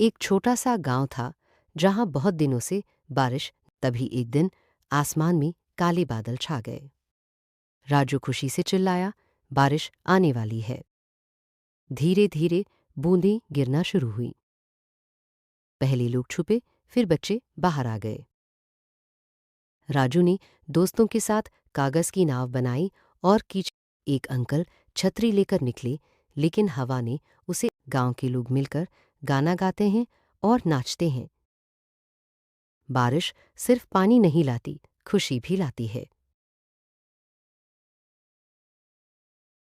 एक छोटा सा गांव था जहां बहुत दिनों से बारिश। तभी एक दिन आसमान में काले बादल छा गए। राजू खुशी से चिल्लाया, बारिश आने वाली है। धीरे धीरे बूंदें गिरना शुरू हुई। पहले लोग छुपे, फिर बच्चे बाहर आ गए। राजू ने दोस्तों के साथ कागज की नाव बनाई और कीचड़। एक अंकल छतरी लेकर निकले, लेकिन हवा ने उसे। गांव के लोग मिलकर गाना गाते हैं और नाचते हैं। बारिश सिर्फ पानी नहीं लाती, खुशी भी लाती है।